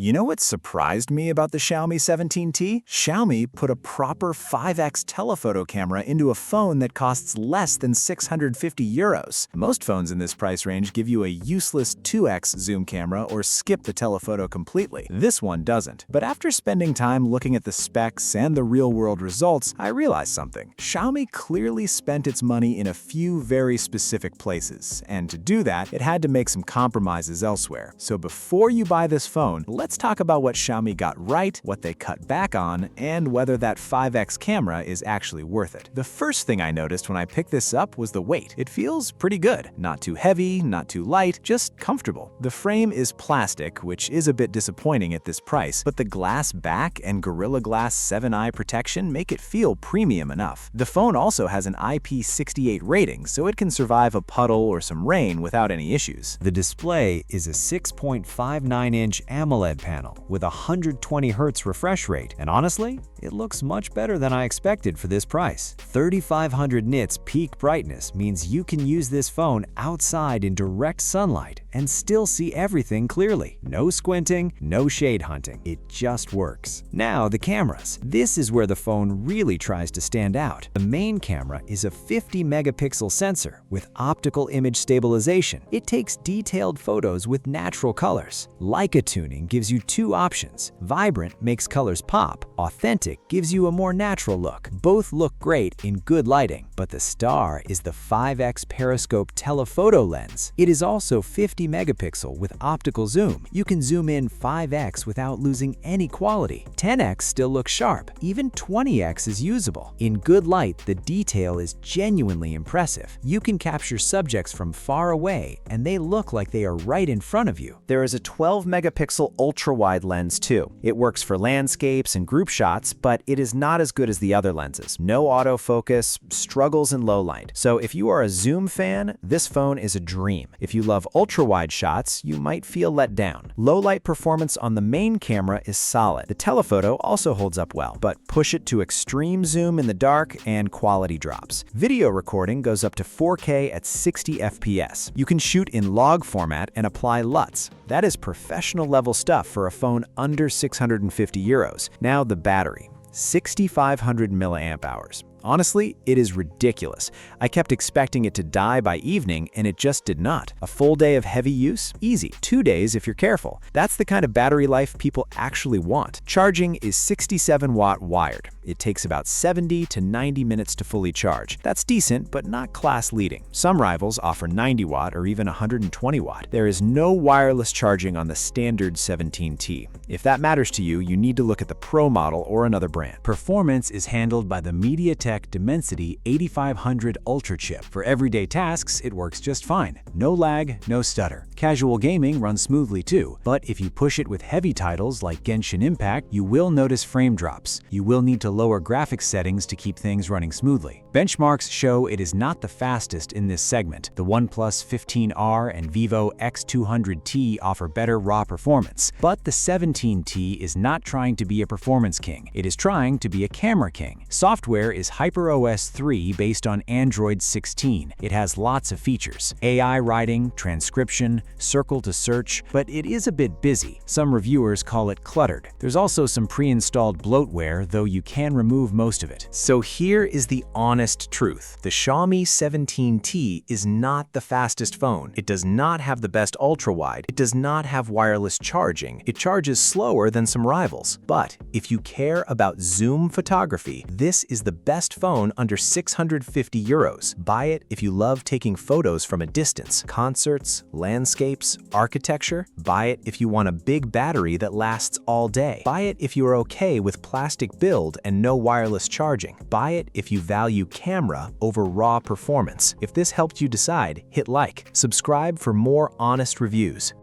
You know what surprised me about the Xiaomi 17T? Xiaomi put a proper 5x telephoto camera into a phone that costs less than 650 euros. Most phones in this price range give you a useless 2x zoom camera or skip the telephoto completely. This one doesn't. But after spending time looking at the specs and the real-world results, I realized something. Xiaomi clearly spent its money in a few very specific places, and to do that, it had to make some compromises elsewhere. So before you buy this phone, let's talk about what Xiaomi got right, what they cut back on, and whether that 5x camera is actually worth it. The first thing I noticed when I picked this up was the weight. It feels pretty good. Not too heavy, not too light, just comfortable. The frame is plastic, which is a bit disappointing at this price, but the glass back and Gorilla Glass 7i protection make it feel premium enough. The phone also has an IP68 rating, so it can survive a puddle or some rain without any issues. The display is a 6.59-inch AMOLED panel with a 120Hz refresh rate, and honestly, it looks much better than I expected for this price. 3500 nits peak brightness means you can use this phone outside in direct sunlight and still see everything clearly. No squinting, no shade hunting. It just works. Now the cameras. This is where the phone really tries to stand out. The main camera is a 50-megapixel sensor with optical image stabilization. It takes detailed photos with natural colors. Leica tuning gives you two options. Vibrant makes colors pop. Authentic gives you a more natural look. Both look great in good lighting, but the star is the 5x periscope telephoto lens. It is also 50 megapixel with optical zoom. You can zoom in 5x without losing any quality. 10x still looks sharp. Even 20x is usable. In good light, the detail is genuinely impressive. You can capture subjects from far away, and they look like they are right in front of you. There is a 12-megapixel ultra-wide lens too. It works for landscapes and group shots, but it is not as good as the other lenses. No autofocus, struggles in low light. So if you are a zoom fan, this phone is a dream. If you love ultra-wide shots, you might feel let down. Low light performance on the main camera is solid. The telephoto also holds up well, but push it to extreme zoom in the dark and quality drops. Video recording goes up to 4K at 60 FPS. You can shoot in log format and apply LUTs. That is professional level stuff for a phone under 650 euros. Now the battery. 6,500 milliamp hours. Honestly, it is ridiculous. I kept expecting it to die by evening, and it just did not. A full day of heavy use? Easy. 2 days if you're careful. That's the kind of battery life people actually want. Charging is 67-watt wired. It takes about 70 to 90 minutes to fully charge. That's decent, but not class-leading. Some rivals offer 90-watt or even 120-watt. There is no wireless charging on the standard 17T. If that matters to you, you need to look at the Pro model or another brand. Performance is handled by the MediaTek Dimensity 8500 Ultra chip. For everyday tasks, it works just fine. No lag, no stutter. Casual gaming runs smoothly too, but if you push it with heavy titles like Genshin Impact, you will notice frame drops. You will need to lower graphics settings to keep things running smoothly. Benchmarks show it is not the fastest in this segment. The OnePlus 15R and Vivo X200T offer better raw performance, but the 17T is not trying to be a performance king. It is trying to be a camera king. Software is HyperOS 3 based on Android 16. It has lots of features. AI writing, transcription, circle to search, but it is a bit busy. Some reviewers call it cluttered. There's also some pre-installed bloatware, though you can remove most of it. So here is the honest truth. The Xiaomi 17T is not the fastest phone. It does not have the best ultra-wide. It does not have wireless charging. It charges slower than some rivals. But if you care about zoom photography, this is the best phone under 650 euros. Buy it if you love taking photos from a distance. Concerts, landscapes, architecture. Buy it if you want a big battery that lasts all day. Buy it if you are okay with plastic build and no wireless charging. Buy it if you value camera over raw performance. If this helped you decide, hit like. Subscribe for more honest reviews.